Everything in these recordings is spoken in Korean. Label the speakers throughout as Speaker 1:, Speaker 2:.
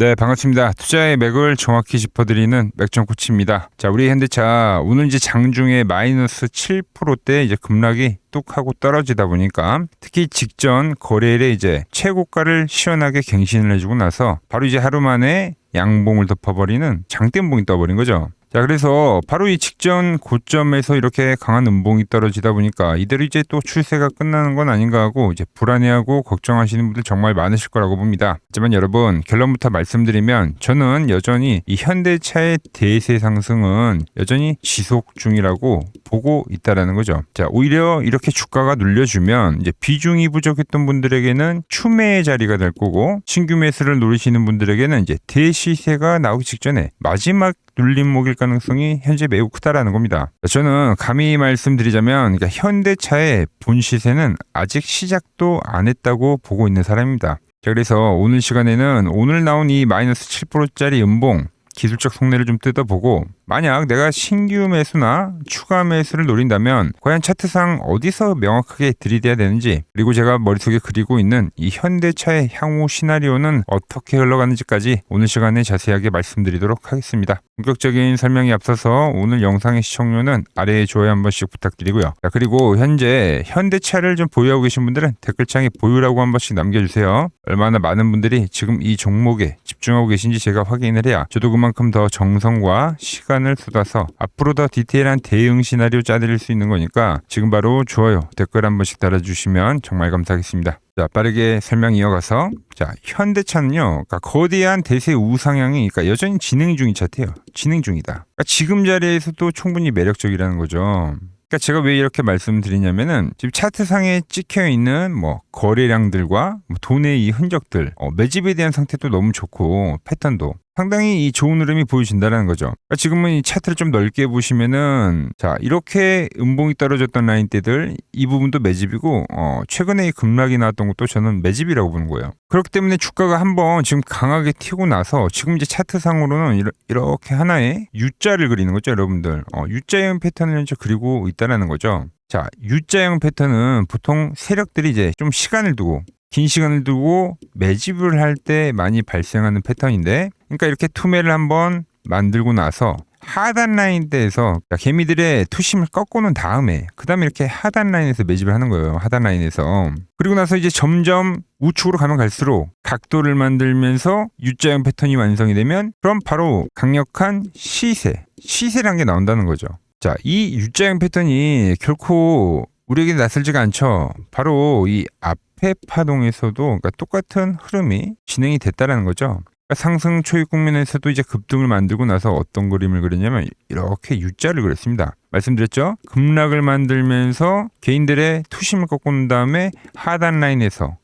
Speaker 1: 네, 반갑습니다. 투자의 맥을 정확히 짚어드리는 맥정 코치입니다. 자, 우리 현대차 오늘 이제 장중에 마이너스 7%대 이제 급락이 뚝 하고 떨어지다 보니까 특히 직전 거래일에 이제 최고가를 시원하게 갱신을 해주고 나서 바로 이제 하루 만에 양봉을 덮어버리는 장대음봉이 떠버린 거죠. 자, 그래서 바로 이 직전 고점에서 이렇게 강한 음봉이 떨어지다 보니까 이대로 이제 또 추세가 끝나는 건 아닌가 하고 이제 불안해하고 걱정하시는 분들 정말 많으실 거라고 봅니다. 하지만 여러분, 결론부터 말씀드리면 저는 여전히 이 현대차의 대세 상승은 여전히 지속 중이라고 보고 있다라는 거죠. 자, 오히려 이렇게 주가가 눌려주면 이제 비중이 부족했던 분들에게는 추매의 자리가 될 거고, 신규 매수를 노리시는 분들에게는 이제 대시세가 나오기 직전에 마지막 눌림목일 가능성이 현재 매우 크다라는 겁니다. 저는 감히 말씀드리자면 그러니까 현대차의 본 시세는 아직 시작도 안 했다고 보고 있는 사람입니다. 자, 그래서 오늘 시간에는 오늘 나온 이 마이너스 7%짜리 음봉 기술적 속내를 좀 뜯어보고, 만약 내가 신규 매수나 추가 매수를 노린다면 과연 차트상 어디서 명확하게 들이대야 되는지, 그리고 제가 머릿속에 그리고 있는 이 현대차의 향후 시나리오는 어떻게 흘러가는지까지 오늘 시간에 자세하게 말씀드리도록 하겠습니다. 본격적인 설명에 앞서서 오늘 영상의 시청료는 아래에 좋아요 한 번씩 부탁드리고요. 자, 그리고 현재 현대차를 좀 보유하고 계신 분들은 댓글창에 보유라고 한 번씩 남겨주세요. 얼마나 많은 분들이 지금 이 종목에 집중하고 계신지 제가 확인을 해야 저도 그만큼 더 정성과 시간을 쏟아서 앞으로 더 디테일한 대응 시나리오 짜드릴 수 있는 거니까 지금 바로 좋아요, 댓글 한 번씩 달아주시면 정말 감사하겠습니다. 자, 빠르게 설명 이어가서, 자, 현대차는요, 그러니까 거대한 대세 우상향이 그러니까 여전히 진행 중인 차트예요. 진행 중이다. 그러니까 지금 자리에서도 충분히 매력적이라는 거죠. 그러니까 제가 왜 이렇게 말씀드리냐면은 지금 차트상에 찍혀 있는 뭐 거래량들과 뭐 돈의 이 흔적들, 매집에 대한 상태도 너무 좋고 패턴도 상당히 이 좋은 흐름이 보여진다는 거죠. 그러니까 지금은 이 차트를 좀 넓게 보시면은, 자, 이렇게 음봉이 떨어졌던 라인대들 이 부분도 매집이고, 최근에 이 급락이 나왔던 것도 저는 매집이라고 보는 거예요. 그렇기 때문에 주가가 한번 지금 강하게 튀고 나서 지금 이제 차트상으로는 이렇게 하나의 U자를 그리는 거죠, 여러분들. U자형 패턴을 현재 그리고 있다라는 거죠. 자, U자형 패턴은 보통 세력들이 이제 좀 시간을 두고 긴 시간을 두고 매집을 할 때 많이 발생하는 패턴인데, 그러니까 이렇게 투매를 한번 만들고 나서 하단 라인대에서 개미들의 투심을 꺾어놓은 다음에 그 다음에 이렇게 하단 라인에서 매집을 하는 거예요. 하단 라인에서. 그리고 나서 이제 점점 우측으로 가면 갈수록 각도를 만들면서 U자형 패턴이 완성이 되면 그럼 바로 강력한 시세라는 게 나온다는 거죠. 자, 이 U자형 패턴이 결코 우리에게 낯설지가 않죠. 바로 이 앞에 파동에서도 그러니까 똑같은 흐름이 진행이 됐다라는 거죠. 그러니까 상승 초입 국면에서도 이제 급등을 만들고 나서 어떤 그림을 그렸냐면 이렇게 U자를 그렸습니다. 말씀드렸죠? 급락을 만들면서 개인들의 투심을 꺾은 다음에 하단 라인에서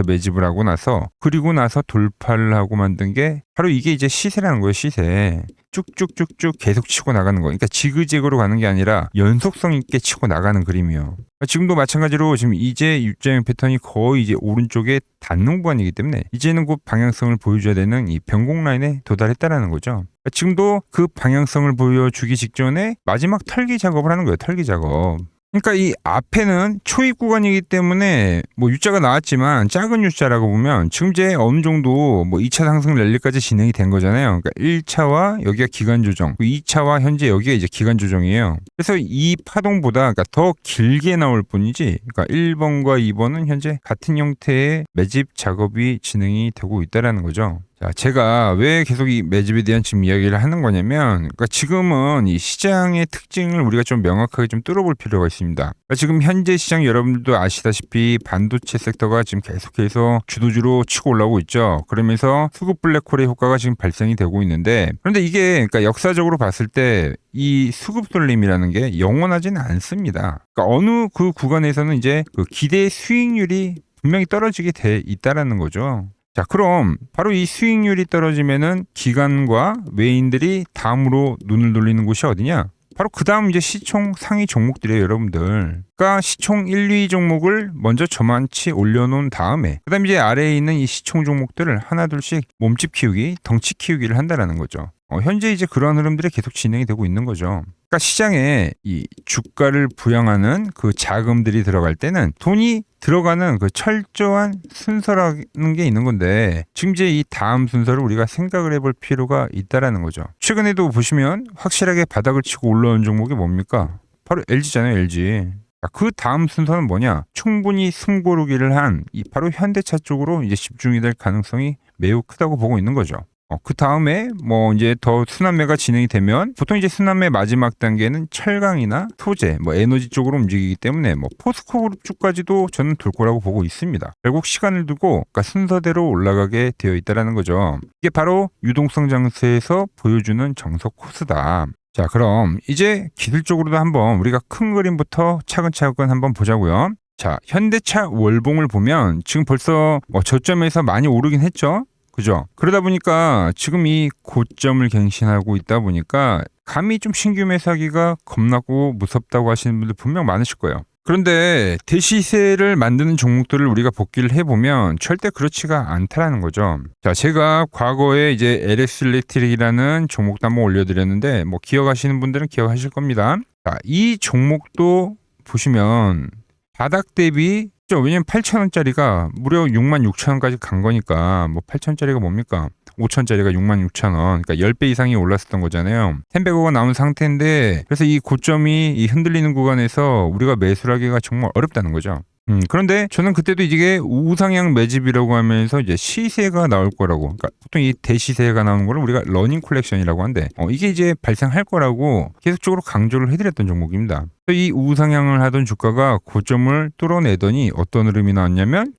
Speaker 1: 매집을 하고 나서, 그리고 나서 돌파를 하고 만든 게 바로 이게 이제 시세라는 거예요. 시세. 쭉쭉쭉쭉 계속 치고 나가는 거. 그러니까 지그재그로 가는 게 아니라 연속성 있게 치고 나가는 그림이에요. 지금도 마찬가지로 지금 이제 U자형 패턴이 거의 이제 오른쪽에 닿는 구간이기 때문에 이제는 곧 방향성을 보여줘야 되는 이 변곡 라인에 도달했다라는 거죠. 지금도 그 방향성을 보여주기 직전에 마지막 털기 작업을 하는 거예요. 털기 작업. 그러니까 이 앞에는 초입 구간이기 때문에 뭐 U자가 나왔지만 작은 U자라고 보면 지금 이제 어느 정도 뭐 2차 상승 랠리까지 진행이 된 거잖아요. 그러니까 1차와 여기가 기간 조정, 2차와 현재 여기가 이제 기간 조정이에요. 그래서 이 파동보다 그러니까 더 길게 나올 뿐이지, 그러니까 1번과 2번은 현재 같은 형태의 매집 작업이 진행이 되고 있다라는 거죠. 자, 제가 왜 계속 이 매집에 대한 지금 이야기를 하는 거냐면, 그러니까 지금은 이 시장의 특징을 우리가 좀 명확하게 좀 뚫어볼 필요가 있습니다. 그러니까 지금 현재 시장 여러분들도 아시다시피 반도체 섹터가 지금 계속해서 주도주로 치고 올라오고 있죠. 그러면서 수급 블랙홀의 효과가 지금 발생이 되고 있는데, 그런데 이게 그러니까 역사적으로 봤을 때 이 수급 쏠림이라는 게 영원하지는 않습니다. 그러니까 어느 그 구간에서는 이제 그 기대 수익률이 분명히 떨어지게 돼 있다라는 거죠. 자, 그럼 바로 이 수익률이 떨어지면은 기관과 외인들이 다음으로 눈을 돌리는 곳이 어디냐? 바로 그 다음 이제 시총 상위 종목들이에요, 여러분들. 그러니까 시총 1, 2 종목을 먼저 저만치 올려놓은 다음에 그 다음 이제 아래에 있는 이 시총 종목들을 하나 둘씩 몸집 키우기, 덩치 키우기를 한다라는 거죠. 현재 이제 그러한 흐름들이 계속 진행이 되고 있는 거죠. 그러니까 시장에 이 주가를 부양하는 그 자금들이 들어갈 때는 돈이 들어가는 그 철저한 순서라는 게 있는 건데 지금 이제 이 다음 순서를 우리가 생각을 해볼 필요가 있다라는 거죠. 최근에도 보시면 확실하게 바닥을 치고 올라온 종목이 뭡니까? 바로 LG잖아요, LG. 그 다음 순서는 뭐냐? 충분히 숨고르기를 한 이 바로 현대차 쪽으로 이제 집중이 될 가능성이 매우 크다고 보고 있는 거죠. 그 다음에 뭐 이제 더 순환매가 진행이 되면 보통 이제 순환매 마지막 단계는 철강이나 소재, 뭐 에너지 쪽으로 움직이기 때문에 뭐 포스코 그룹 쪽까지도 저는 돌 거라고 보고 있습니다. 결국 시간을 두고 그러니까 순서대로 올라가게 되어 있다라는 거죠. 이게 바로 유동성 장세에서 보여주는 정석 코스다. 자, 그럼 이제 기술적으로도 한번 우리가 큰 그림부터 차근차근 한번 보자고요. 자, 현대차 월봉을 보면 지금 벌써 저점에서 많이 오르긴 했죠. 그죠? 그러다 보니까 지금 이 고점을 갱신하고 있다 보니까 감히 좀 신규 매수하기가 겁나고 무섭다고 하시는 분들 분명 많으실 거예요. 그런데 대시세를 만드는 종목들을 우리가 복기를 해보면 절대 그렇지가 않다라는 거죠. 자, 제가 과거에 이제 LS 일렉트릭이라는 종목도 한번 올려드렸는데 뭐 기억하시는 분들은 기억하실 겁니다. 자, 이 종목도 보시면 바닥 대비 왜냐면 8,000원짜리가 무려 66,000원까지 간 거니까 뭐 8,000원짜리가 뭡니까? 5,000원짜리가 66,000원. 그러니까 10배 이상이 올랐었던 거잖아요. 1,100억원 나온 상태인데 그래서 이 고점이 이 흔들리는 구간에서 우리가 매수를 하기가 정말 어렵다는 거죠. 그런데 저는 그때도 이게 우상향 매집이라고 하면서 이제 시세가 나올 거라고, 그러니까 보통 이 대시세가 나오는 거를 우리가 러닝 콜렉션이라고 하는데 이게 이제 발생할 거라고 계속적으로 강조를 해드렸던 종목입니다. 이 우상향을 하던 주가가 고점을 뚫어내더니 어떤 흐름이 나왔냐면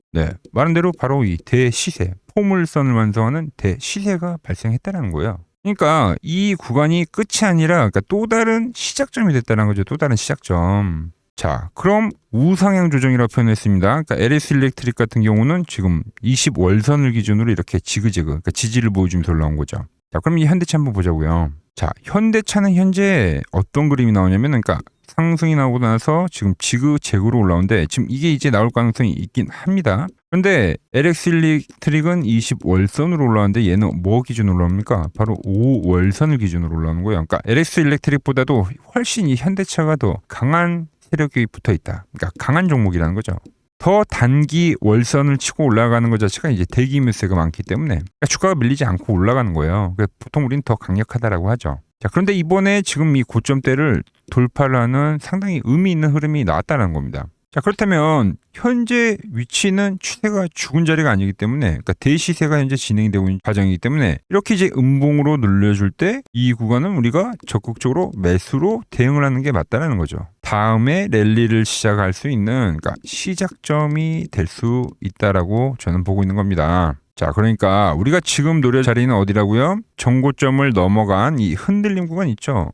Speaker 1: 말한 대로 바로 이 대시세, 포물선을 완성하는 대시세가 발생했다는 거예요. 그러니까 이 구간이 끝이 아니라 그러니까 또 다른 시작점이 됐다는 거죠. 또 다른 시작점. 자, 그럼 우상향 조정이라고 표현했습니다. 그러니까 LS 일렉트릭 같은 경우는 지금 20월선을 기준으로 이렇게 지그재그, 그러니까 지지를 보여주면서 올라온 거죠. 자, 그럼 이 현대차 한번 보자고요. 자, 현대차는 현재 어떤 그림이 나오냐면, 그러니까 상승이 나오고 나서 지금 지그재그로 올라오는데 지금 이게 이제 나올 가능성이 있긴 합니다. 그런데 LX 일렉트릭은 20월선으로 올라왔는데 얘는 뭐 기준으로 올라옵니까? 바로 5월선을 기준으로 올라오는 거예요. 그러니까 LX 일렉트릭보다도 훨씬 이 현대차가 더 강한 세력이 붙어 있다. 그러니까 강한 종목이라는 거죠. 더 단기 월선을 치고 올라가는 것 자체가 이제 대기 매수가 많기 때문에 그러니까 주가가 밀리지 않고 올라가는 거예요. 보통 우리는 더 강력하다라고 하죠. 자, 그런데 이번에 지금 이 고점대를 돌파를 하는 상당히 의미 있는 흐름이 나왔다는 겁니다. 자, 그렇다면 현재 위치는 추세가 죽은 자리가 아니기 때문에, 그러니까 대시세가 현재 진행이 되고 있는 과정이기 때문에 이렇게 이제 음봉으로 눌려줄 때 이 구간은 우리가 적극적으로 매수로 대응을 하는 게 맞다는 거죠. 다음에 랠리를 시작할 수 있는, 그러니까 시작점이 될 수 있다라고 저는 보고 있는 겁니다. 자, 그러니까 우리가 지금 노릴 자리는 어디라고요? 정고점을 넘어간 이 흔들림 구간 있죠.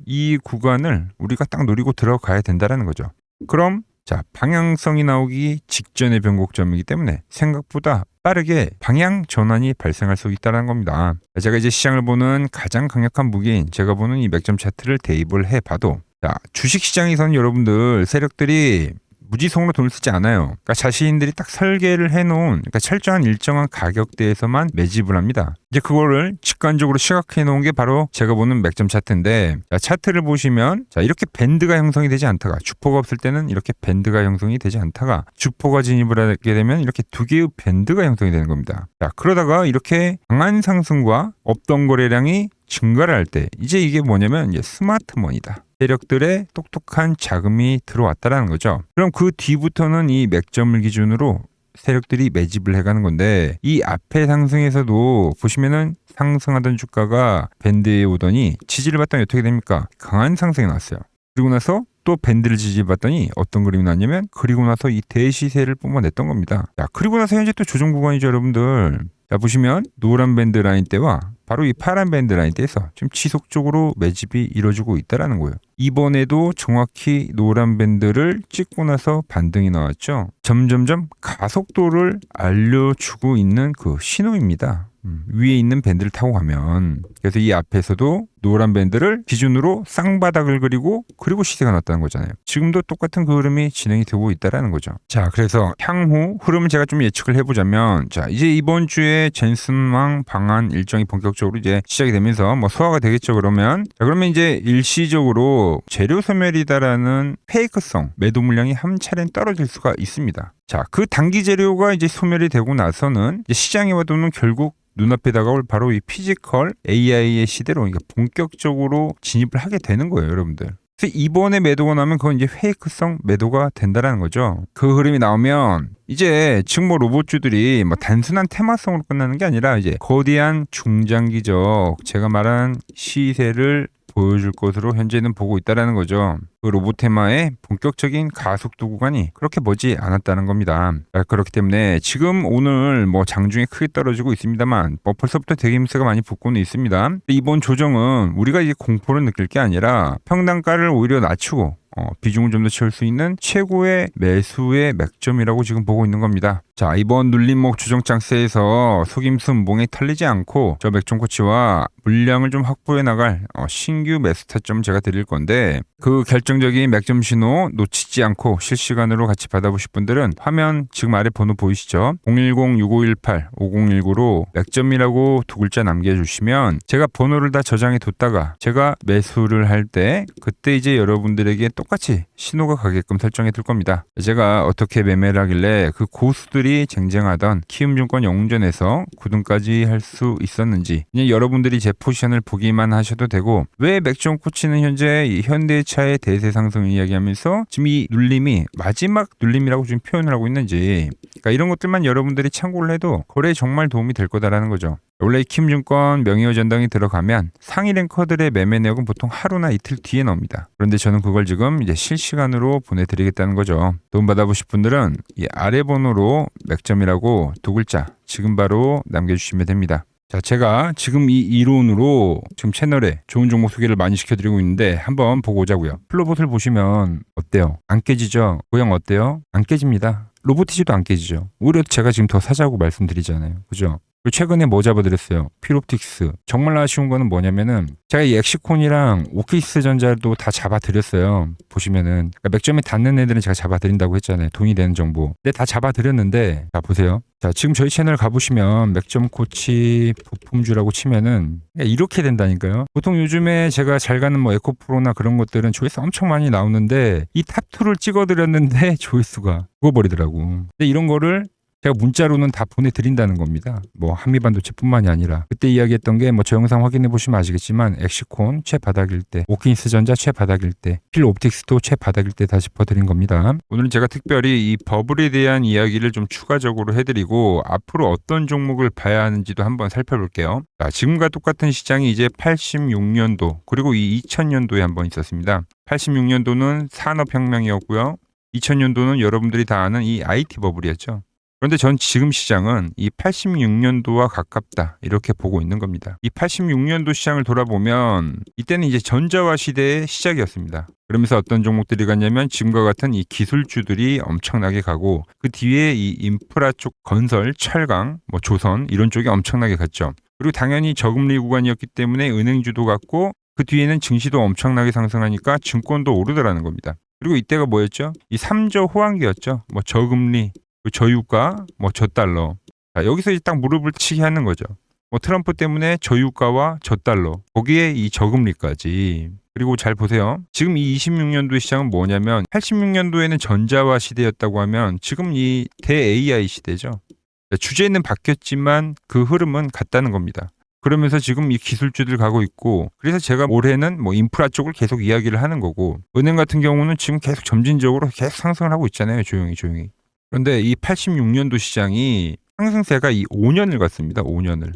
Speaker 1: 이 구간을 우리가 딱 노리고 들어가야 된다라는 거죠. 그럼 자, 방향성이 나오기 직전의 변곡점이기 때문에 생각보다 빠르게 방향 전환이 발생할 수 있다는 겁니다. 제가 이제 시장을 보는 가장 강력한 무기인 제가 보는 이 맥점 차트를 대입을 해봐도, 자, 주식시장에서는 여러분들 세력들이 무지성으로 돈을 쓰지 않아요. 그러니까 자신들이 딱 설계를 해놓은, 그러니까 철저한 일정한 가격대에서만 매집을 합니다. 이제 그거를 직관적으로 시각해 놓은 게 바로 제가 보는 맥점 차트인데, 자, 차트를 보시면 자, 이렇게 밴드가 형성이 되지 않다가, 주포가 없을 때는 이렇게 밴드가 형성이 되지 않다가 주포가 진입을 하게 되면 이렇게 두 개의 밴드가 형성이 되는 겁니다. 자, 그러다가 이렇게 강한 상승과 없던 거래량이 증가를 할 때 이제 이게 뭐냐면 이제 스마트머니다. 세력들의 똑똑한 자금이 들어왔다라는 거죠. 그럼 그 뒤부터는 이 맥점을 기준으로 세력들이 매집을 해가는 건데, 이 앞에 상승에서도 보시면은 상승하던 주가가 밴드에 오더니 지지를 받더니 어떻게 됩니까? 강한 상승이 나왔어요. 그리고 나서 또 밴드를 지지받더니 어떤 그림이 나왔냐면, 그리고 나서 이 대시세를 뿜어냈던 겁니다. 자, 그리고 나서 현재 또 조정 구간이죠, 여러분들. 자, 보시면 노란 밴드 라인 때와 바로 이 파란 밴드 라인 때에서 지금 지속적으로 매집이 이루어지고 있다는 거예요. 이번에도 정확히 노란 밴드를 찍고 나서 반등이 나왔죠. 점점점 가속도를 알려주고 있는 그 신호입니다. 위에 있는 밴드를 타고 가면, 그래서 이 앞에서도 노란 밴드를 기준으로 쌍바닥을 그리고 시세가 났다는 거잖아요. 지금도 똑같은 그 흐름이 진행이 되고 있다는 거죠. 자, 그래서 향후 흐름을 제가 좀 예측을 해보자면, 자, 이제 이번 주에 젠슨왕 방한 일정이 본격적으로 이제 시작이 되면서 뭐 소화가 되겠죠. 그러면 이제 일시적으로 재료 소멸이다라는 페이크성 매도 물량이 한 차례 떨어질 수가 있습니다. 자, 그 단기 재료가 이제 소멸이 되고 나서는 이제 시장에 와도는 결국 눈앞에 다가올 바로 이 피지컬 AI의 시대로 그러니까 본격적으로 진입을 하게 되는 거예요, 여러분들. 그래서 이번에 매도가 나면 그건 이제 페이크성 매도가 된다는 거죠. 그 흐름이 나오면 이제 지금 뭐 로봇주들이 뭐 단순한 테마성으로 끝나는 게 아니라 이제 거대한 중장기적 제가 말한 시세를 보여줄 것으로 현재는 보고 있다라는 거죠. 그 로봇 테마의 본격적인 가속도 구간이 그렇게 머지 않았다는 겁니다. 그렇기 때문에 지금 오늘 뭐 장중에 크게 떨어지고 있습니다만 뭐 벌써부터 되게 힘세가 많이 붙고는 있습니다. 이번 조정은 우리가 이제 공포를 느낄 게 아니라 평단가를 오히려 낮추고 비중을 좀 더 채울 수 있는 최고의 매수의 맥점이라고 지금 보고 있는 겁니다. 자, 이번 눌림목 조정 장세에서 속임수 음봉에 털리지 않고 저 맥종코치와 물량을 좀 확보해 나갈 신규 매수 타점 제가 드릴 건데 그 결정적인 맥점 신호 놓치지 않고 실시간으로 같이 받아보실 분들은 화면 지금 아래 번호 보이시죠? 010-6518-5019로 맥점이라고 두 글자 남겨주시면 제가 번호를 다 저장해 뒀다가 제가 매수를 할 때 그때 이제 여러분들에게 똑같이 신호가 가게끔 설정해 둘 겁니다. 제가 어떻게 매매를 하길래 그 고수들이 쟁쟁하던 키움증권 영웅전에서 9등까지 할 수 있었는지 그냥 여러분들이 제 포지션을 보기만 하셔도 되고 왜 맥점 코치는 현재 이 현대차의 대세 상승 이야기하면서 지금 이 눌림이 마지막 눌림이라고 지금 표현을 하고 있는지 그러니까 이런 것들만 여러분들이 참고를 해도 거래에 정말 도움이 될 거다라는 거죠. 원래 이 키움증권 명의어 전당이 들어가면 상위 랭커들의 매매 내역은 보통 하루나 이틀 뒤에 나옵니다. 그런데 저는 그걸 지금 이제 실시간으로 보내드리겠다는 거죠. 도움 받아보실 분들은 이 아래 번호로 맥점이라고 두 글자 지금 바로 남겨주시면 됩니다. 자, 제가 지금 이 이론으로 지금 채널에 좋은 종목 소개를 많이 시켜드리고 있는데 한번 보고 오자고요. 플로봇을 보시면 어때요? 안 깨지죠? 모양 어때요? 안 깨집니다. 로보티지도 안 깨지죠. 오히려 제가 지금 더 사자고 말씀드리잖아요. 그죠? 최근에 뭐 잡아드렸어요? 필옵틱스. 정말 아쉬운 거는 뭐냐면은 제가 이 엑시콘이랑 오키스 전자도 다 잡아드렸어요. 보시면은 그러니까 맥점에 닿는 애들은 제가 잡아드린다고 했잖아요. 돈이 되는 정보. 근데 다 잡아드렸는데 자 보세요. 자 지금 저희 채널 가보시면 맥점 코치 부품주라고 치면은 이렇게 된다니까요. 보통 요즘에 제가 잘 가는 뭐 에코프로나 그런 것들은 조회수 엄청 많이 나오는데 이 탑2를 찍어드렸는데 조회수가 죽어버리더라고. 근데 이런 거를 제가 문자로는 다 보내드린다는 겁니다. 뭐 한미반도체뿐만이 아니라 그때 이야기했던 게 뭐 저 영상 확인해 보시면 아시겠지만 엑시콘 최바닥일 때, 오킨스 전자 최바닥일 때, 필옵틱스도 최바닥일 때 다 짚어드린 겁니다. 오늘은 제가 특별히 이 버블에 대한 이야기를 좀 추가적으로 해드리고 앞으로 어떤 종목을 봐야 하는지도 한번 살펴볼게요. 자, 지금과 똑같은 시장이 이제 86년도 그리고 이 2000년도에 한번 있었습니다. 86년도는 산업혁명이었고요. 2000년도는 여러분들이 다 아는 이 IT 버블이었죠. 그런데 전 지금 시장은 이 86년도와 가깝다 이렇게 보고 있는 겁니다. 이 86년도 시장을 돌아보면 이때는 이제 전자화 시대의 시작이었습니다. 그러면서 어떤 종목들이 갔냐면 지금과 같은 이 기술주들이 엄청나게 가고 그 뒤에 이 인프라 쪽 건설, 철강, 뭐 조선 이런 쪽이 엄청나게 갔죠. 그리고 당연히 저금리 구간이었기 때문에 은행주도 갔고 그 뒤에는 증시도 엄청나게 상승하니까 증권도 오르더라는 겁니다. 그리고 이때가 뭐였죠? 이 3저 호황기였죠. 뭐 저금리 저유가, 뭐 저달러. 자, 여기서 이제 딱 무릎을 치게 하는 거죠. 뭐 트럼프 때문에 저유가와 저달러, 거기에 이 저금리까지. 그리고 잘 보세요. 지금 이 26년도의 시장은 뭐냐면 86년도에는 전자화 시대였다고 하면 지금 이 대 AI 시대죠. 주제는 바뀌었지만 그 흐름은 같다는 겁니다. 그러면서 지금 이 기술주들 가고 있고 그래서 제가 올해는 뭐 인프라 쪽을 계속 이야기를 하는 거고 은행 같은 경우는 지금 계속 점진적으로 계속 상승을 하고 있잖아요. 조용히. 그런데 이 86년도 시장이 상승세가 이 5년을 갔습니다. 5년을.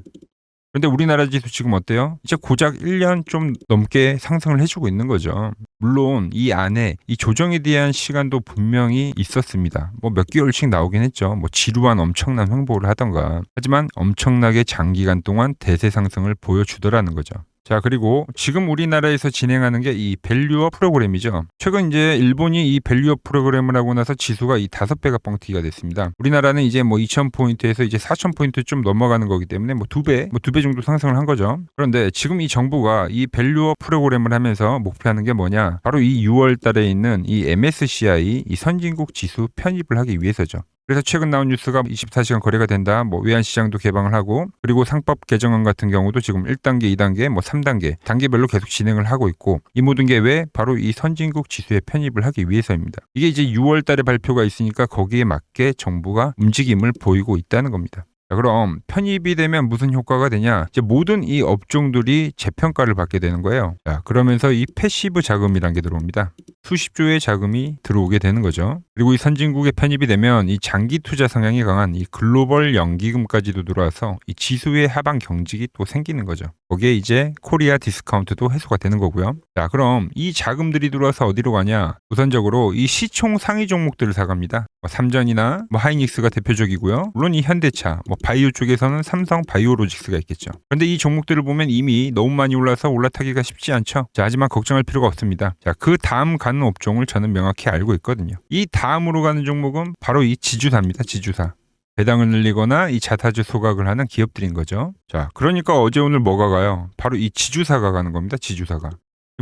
Speaker 1: 그런데 우리나라 지수 지금 어때요? 이제 고작 1년 좀 넘게 상승을 해주고 있는 거죠. 물론 이 안에 이 조정에 대한 시간도 분명히 있었습니다. 뭐 몇 개월씩 나오긴 했죠. 뭐 지루한 엄청난 횡보를 하던가. 하지만 엄청나게 장기간 동안 대세 상승을 보여주더라는 거죠. 자, 그리고 지금 우리나라에서 진행하는 게 이 밸류업 프로그램이죠. 최근 이제 일본이 이 밸류업 프로그램을 하고 나서 지수가 이 5배가 뻥튀기가 됐습니다. 우리나라는 이제 뭐 2000포인트에서 이제 4000포인트 좀 넘어가는 거기 때문에 뭐 2배 정도 상승을 한 거죠. 그런데 지금 이 정부가 이 밸류업 프로그램을 하면서 목표하는 게 뭐냐? 바로 이 6월 달에 있는 이 MSCI 이 선진국 지수 편입을 하기 위해서죠. 그래서 최근 나온 뉴스가 24시간 거래가 된다. 뭐 외환시장도 개방을 하고 그리고 상법 개정안 같은 경우도 지금 1단계, 2단계, 뭐 3단계 단계별로 계속 진행을 하고 있고 이 모든 게 왜? 바로 이 선진국 지수에 편입을 하기 위해서입니다. 이게 이제 6월 달에 발표가 있으니까 거기에 맞게 정부가 움직임을 보이고 있다는 겁니다. 자, 그럼 편입이 되면 무슨 효과가 되냐? 이제 모든 이 업종들이 재평가를 받게 되는 거예요. 자, 그러면서 이 패시브 자금이란 게 들어옵니다. 수십조의 자금이 들어오게 되는 거죠. 그리고 이 선진국에 편입이 되면 이 장기 투자 성향이 강한 이 글로벌 연기금까지도 들어와서 이 지수의 하방 경직이 또 생기는 거죠. 거기에 이제 코리아 디스카운트도 해소가 되는 거고요. 자, 그럼 이 자금들이 들어와서 어디로 가냐? 우선적으로 이 시총 상위 종목들을 사갑니다. 삼전이나 하이닉스가 대표적이고요. 물론 이 현대차, 바이오 쪽에서는 삼성 바이오로직스가 있겠죠. 그런데 이 종목들을 보면 이미 너무 많이 올라서 올라타기가 쉽지 않죠. 자, 하지만 걱정할 필요가 없습니다. 자, 그 다음 가는 업종을 저는 명확히 알고 있거든요. 이 다음으로 가는 종목은 바로 이 지주사입니다. 지주사. 배당을 늘리거나 이 자사주 소각을 하는 기업들인 거죠. 자, 그러니까 어제 오늘 뭐가 가요? 바로 이 지주사가 가는 겁니다. 지주사가.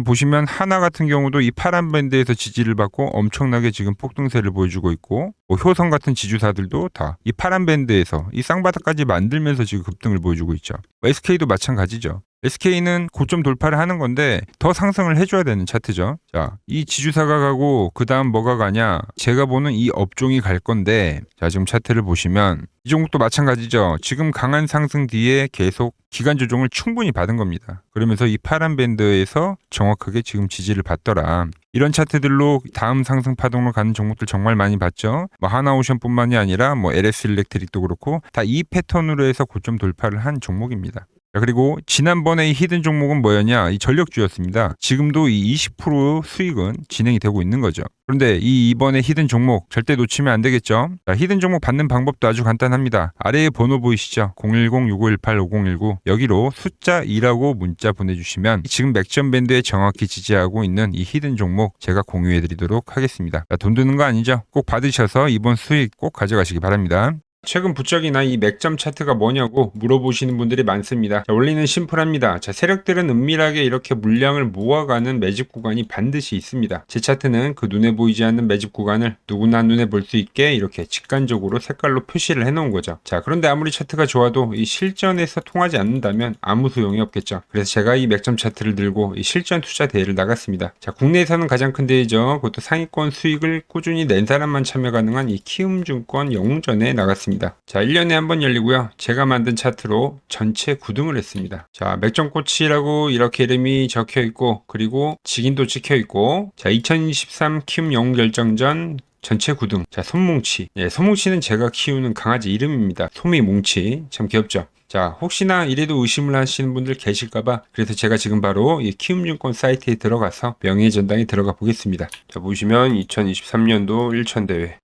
Speaker 1: 보시면 하나 같은 경우도 이 파란 밴드에서 지지를 받고 엄청나게 지금 폭등세를 보여주고 있고 효성 같은 지주사들도 다 이 파란 밴드에서 이 쌍바닥까지 만들면서 지금 급등을 보여주고 있죠. SK도 마찬가지죠. SK는 고점 돌파를 하는 건데 더 상승을 해줘야 되는 차트죠. 자, 이 지주사가 가고 그 다음 뭐가 가냐? 제가 보는 이 업종이 갈 건데 자, 지금 차트를 보시면 이 종목도 마찬가지죠. 지금 강한 상승 뒤에 계속 기간 조정을 충분히 받은 겁니다. 그러면서 이 파란 밴드에서 정확하게 지금 지지를 받더라. 이런 차트들로 다음 상승 파동으로 가는 종목들 정말 많이 봤죠. 하나오션뿐만이 아니라 LS 일렉트릭도 그렇고 다 이 패턴으로 해서 고점 돌파를 한 종목입니다. 자, 그리고 지난번에 이 히든 종목은 뭐였냐? 이 전력주였습니다. 지금도 이 20% 수익은 진행이 되고 있는 거죠. 그런데 이번에 히든 종목 절대 놓치면 안 되겠죠? 자, 히든 종목 받는 방법도 아주 간단합니다. 아래에 번호 보이시죠? 010-6518-5019 여기로 숫자 2라고 문자 보내주시면 지금 맥점 밴드에 정확히 지지하고 있는 이 히든 종목 제가 공유해드리도록 하겠습니다. 자, 돈 드는 거 아니죠? 꼭 받으셔서 이번 수익 꼭 가져가시기 바랍니다. 최근 부쩍이나 이 맥점 차트가 뭐냐고 물어보시는 분들이 많습니다. 자, 원리는 심플합니다. 자, 세력들은 은밀하게 이렇게 물량을 모아가는 매집 구간이 반드시 있습니다. 제 차트는 그 눈에 보이지 않는 매집 구간을 누구나 눈에 볼 수 있게 이렇게 직관적으로 색깔로 표시를 해놓은 거죠. 자, 그런데 아무리 차트가 좋아도 이 실전에서 통하지 않는다면 아무 소용이 없겠죠. 그래서 제가 이 맥점 차트를 들고 이 실전 투자 대회를 나갔습니다. 자, 국내에서는 가장 큰 대회죠. 그것도 상위권 수익을 꾸준히 낸 사람만 참여 가능한 이 키움증권 영웅전에 나갔습니다. 자, 1년에 한 번 열리고요. 제가 만든 차트로 전체 9등을 했습니다. 자, 맥점코치라고 이렇게 이름이 적혀 있고 그리고 직인도 찍혀 있고 자, 2023 키움 영웅 결정전 전체 9등. 자, 솜뭉치. 예, 솜뭉치는 제가 키우는 강아지 이름입니다. 솜이뭉치. 참 귀엽죠? 자, 혹시나 이래도 의심을 하시는 분들 계실까봐 그래서 제가 지금 바로 이 키움증권 사이트에 들어가서 명예의 전당에 들어가 보겠습니다. 자, 보시면 2023년도 1천대회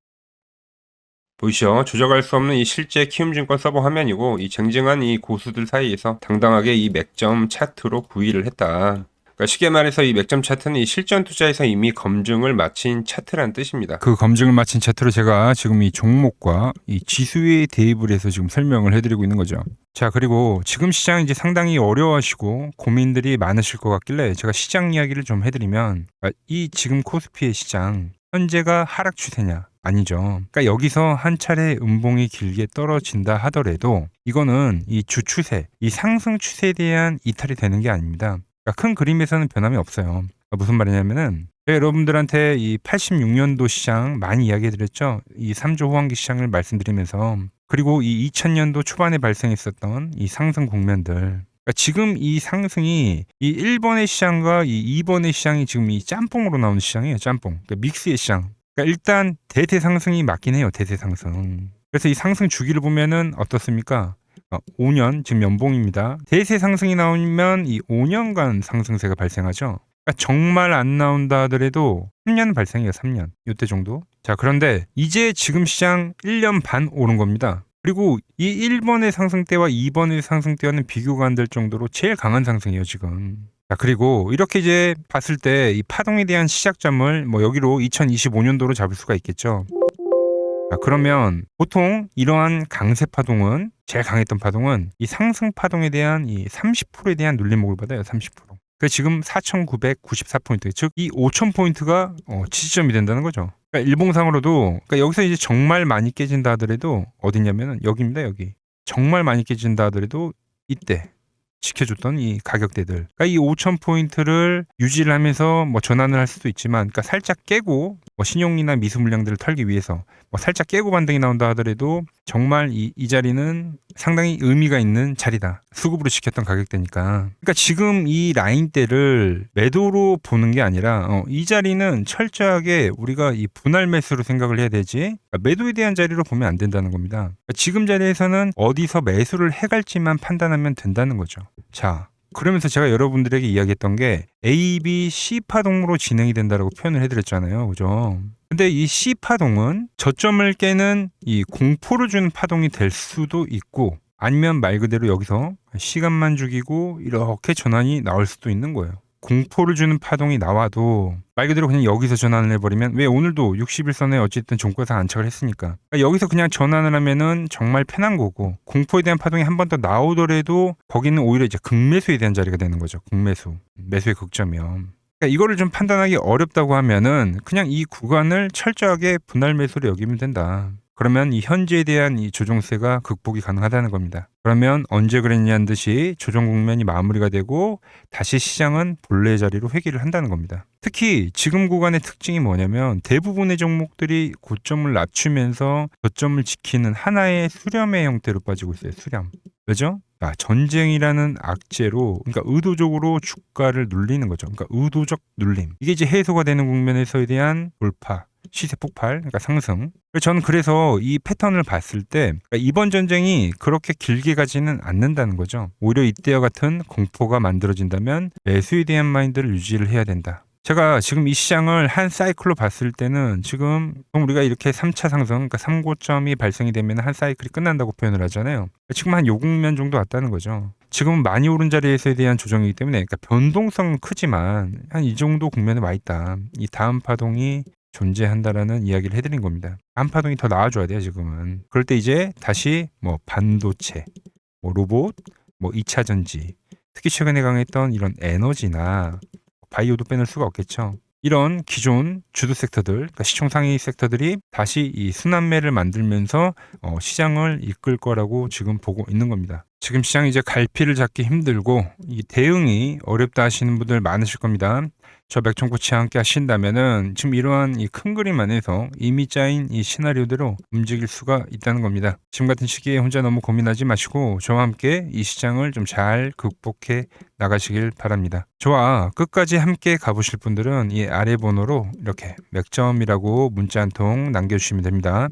Speaker 1: 보이시죠? 조작할 수 없는 이 실제 키움증권 서버 화면이고 이 쟁쟁한 이 고수들 사이에서 당당하게 이 맥점 차트로 구의를 했다. 그러니까 쉽게 말해서 이 맥점 차트는 이 실전 투자에서 이미 검증을 마친 차트란 뜻입니다. 그 검증을 마친 차트로 제가 지금 이 종목과 이 지수에 대입을 해서 지금 설명을 해드리고 있는 거죠. 자, 그리고 지금 시장 이제 상당히 어려워하시고 고민들이 많으실 것 같길래 제가 시장 이야기를 좀 해드리면 이 지금 코스피의 시장 현재가 하락 추세냐? 아니죠. 그러니까 여기서 한 차례 음봉이 길게 떨어진다 하더라도 이거는 이 주추세, 이 상승 추세에 대한 이탈이 되는 게 아닙니다. 그러니까 큰 그림에서는 변함이 없어요. 그러니까 무슨 말이냐면은 제가 여러분들한테 이 86년도 시장 많이 이야기해드렸죠. 이 3조 호황기 시장을 말씀드리면서 그리고 이 2000년도 초반에 발생했었던 이 상승 국면들 그러니까 지금 이 상승이 이 1번의 시장과 이 2번의 시장이 지금 이 짬뽕으로 나오는 시장이에요. 짬뽕. 그러니까 믹스의 시장. 그러니까 일단 대세 상승이 맞긴 해요. 대세 상승. 그래서 이 상승 주기를 보면은 어떻습니까? 5년 지금 연봉입니다. 대세 상승이 나오면 이 5년간 상승세가 발생하죠. 그러니까 정말 안 나온다 하더라도 3년 발생해요. 3년. 이때 정도. 자, 그런데 이제 지금 시장 1년 반 오른 겁니다. 그리고 이 1번의 상승 때와 2번의 상승 때와는 비교가 안 될 정도로 제일 강한 상승이에요, 지금. 자, 그리고 이렇게 이제 봤을 때 이 파동에 대한 시작점을 여기로 2025년도로 잡을 수가 있겠죠. 자, 그러면 보통 이러한 강세 파동은 제일 강했던 파동은 이 상승 파동에 대한 이 30%에 대한 눌림목을 받아요. 30%. 그 지금 4,994포인트, 즉 이 5,000포인트가 지지점이 된다는 거죠. 그러니까 일봉상으로도, 그러니까 여기서 이제 정말 많이 깨진다 하더라도 어디냐면은 여기입니다. 여기 정말 많이 깨진다 하더라도 이때 지켜줬던 이 가격대들, 그러니까 이 5,000포인트를 유지를 하면서 뭐 전환을 할 수도 있지만, 그러니까 살짝 깨고 뭐 신용이나 미수 물량들을 털기 위해서 뭐 살짝 깨고 반등이 나온다 하더라도 정말 이 자리는 상당히 의미가 있는 자리다. 수급으로 지켰던 가격대니까. 그러니까 지금 이 라인대를 매도로 보는 게 아니라 이 자리는 철저하게 우리가 이 분할 매수로 생각을 해야 되지, 그러니까 매도에 대한 자리로 보면 안 된다는 겁니다. 그러니까 지금 자리에서는 어디서 매수를 해갈지만 판단하면 된다는 거죠. 자, 그러면서 제가 여러분들에게 이야기했던 게 A, B, C 파동으로 진행이 된다라고 표현을 해드렸잖아요. 그죠? 근데 이 C 파동은 저점을 깨는 이 공포를 주는 파동이 될 수도 있고, 아니면 말 그대로 여기서 시간만 죽이고 이렇게 전환이 나올 수도 있는 거예요. 공포를 주는 파동이 나와도 말 그대로 그냥 여기서 전환을 해버리면, 왜 오늘도 60일선에 어쨌든 종가에서 안착을 했으니까, 그러니까 여기서 그냥 전환을 하면은 정말 편한 거고, 공포에 대한 파동이 한 번 더 나오더라도 거기는 오히려 이제 극매수에 대한 자리가 되는 거죠. 극매수, 매수의 극점이요. 그러니까 이거를 좀 판단하기 어렵다고 하면은 그냥 이 구간을 철저하게 분할 매수로 여기면 된다. 그러면 이 현재에 대한 이 조정세가 극복이 가능하다는 겁니다. 그러면 언제 그랬냐는 듯이 조정 국면이 마무리가 되고 다시 시장은 본래의 자리로 회귀를 한다는 겁니다. 특히 지금 구간의 특징이 뭐냐면 대부분의 종목들이 고점을 낮추면서 저점을 지키는 하나의 수렴의 형태로 빠지고 있어요. 수렴. 왜죠? 전쟁이라는 악재로, 그러니까 의도적으로 주가를 눌리는 거죠. 그러니까 의도적 눌림. 이게 이제 해소가 되는 국면에서에 대한 돌파, 시세 폭발, 그러니까 상승. 저는 그래서 이 패턴을 봤을 때 이번 전쟁이 그렇게 길게 가지는 않는다는 거죠. 오히려 이때와 같은 공포가 만들어진다면 매수에 대한 마인드를 유지를 해야 된다. 제가 지금 이 시장을 한 사이클로 봤을 때는 지금 우리가 이렇게 3차 상승, 그러니까 3고점이 발생이 되면 한 사이클이 끝난다고 표현을 하잖아요. 지금 한 요 국면 정도 왔다는 거죠. 지금은 많이 오른 자리에서에 대한 조정이기 때문에, 그러니까 변동성은 크지만 한 이 정도 국면에 와 있다. 이 다음 파동이 존재한다라는 이야기를 해드린 겁니다. 다음 파동이 더 나와줘야 돼요, 지금은. 그럴 때 이제 다시 뭐 반도체, 뭐 로봇, 뭐 2차 전지, 특히 최근에 강했던 이런 에너지나 바이오도 빼놓을 수가 없겠죠. 이런 기존 주도 섹터들, 그러니까 시총 상위 섹터들이 다시 이 순환매를 만들면서 시장을 이끌 거라고 지금 보고 있는 겁니다. 지금 시장이 이제 갈피를 잡기 힘들고 이 대응이 어렵다 하시는 분들 많으실 겁니다. 저 맥종코치와 함께 하신다면은 지금 이러한 이 큰 그림 안에서 이미 짜인 이 시나리오대로 움직일 수가 있다는 겁니다. 지금 같은 시기에 혼자 너무 고민하지 마시고 저와 함께 이 시장을 좀 잘 극복해 나가시길 바랍니다. 저와 끝까지 함께 가보실 분들은 이 아래 번호로 이렇게 맥점이라고 문자 한 통 남겨주시면 됩니다.